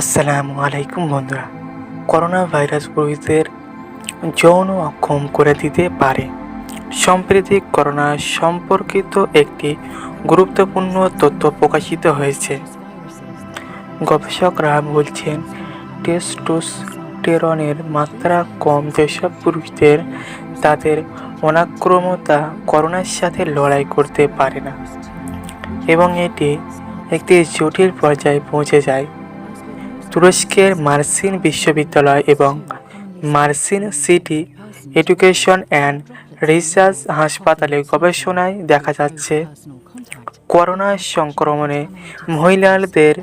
আসসালামু আলাইকুম বন্ধুরা। করোনা ভাইরাস পুরুষদের যৌন অক্ষম করে দিতে পারে। সম্প্রতি করোনা সম্পর্কিত একটি গুরুত্বপূর্ণ তথ্য প্রকাশিত হয়েছে। গবেষকরা বলছেন, টেস্টোস্টেরনের মাত্রা কম যেসব পুরুষদের তাদের অনাক্রম্যতা করোনার সাথে লড়াই করতে পারে না এবং এটি একটি জটিল পর্যায়ে পৌঁছে যায়। তুরস্কের মার্সিন বিশ্ববিদ্যালয় এবং মার্সিন সিটি এডুকেশন অ্যান্ড রিসার্চ হাসপাতালে গবেষণায় দেখা যাচ্ছে, করোনা সংক্রমণে মহিলাদের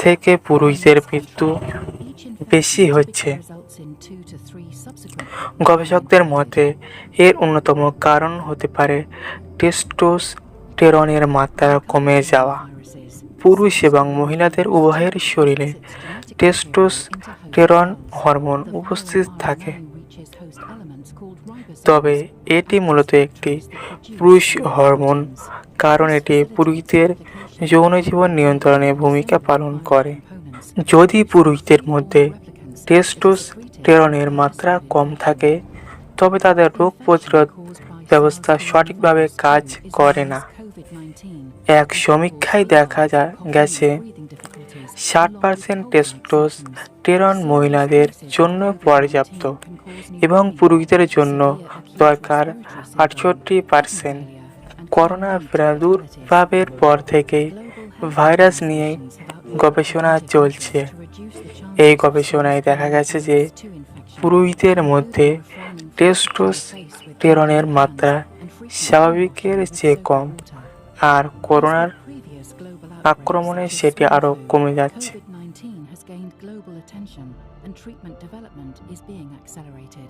থেকে পুরুষদের মৃত্যু বেশি হচ্ছে। গবেষকদের মতে এর অন্যতম কারণ হতে পারে টেস্টোস্টেরনের মাত্রা কমে যাওয়া। পুরুষ এবং মহিলাদের উভয়ের শরীরে টেস্টোস্টেরন হরমোন উপস্থিত থাকে, তবে এটি মূলত একটি পুরুষ হরমোন কারণ এটি পুরুষদের যৌন জীবন নিয়ন্ত্রণে ভূমিকা পালন করে। যদি পুরুষদের মধ্যে টেস্টোস্টেরনের মাত্রা কম থাকে, তবে তাদের রোগ প্রতিরোধ ব্যবস্থা সঠিকভাবে কাজ করে না। এক সমীক্ষায় দেখা গেছে 60% টেস্টোস্টেরন মহিলাদের জন্য পর্যাপ্ত এবং পুরুষদের জন্য দরকার 68%। করোনা প্রাদুর্ভাবের পর থেকেই ভাইরাস নিয়ে গবেষণা চলছে। এই গবেষণায় দেখা গেছে যে পুরুষদের মধ্যে টেস্টোস্টেরনের মাত্রা স্বাভাবিকের চেয়ে কম, আর করোনার আক্রমণে সেটি আরও কমে যাচ্ছে। COVID-19 has gained global attention and treatment development is being accelerated.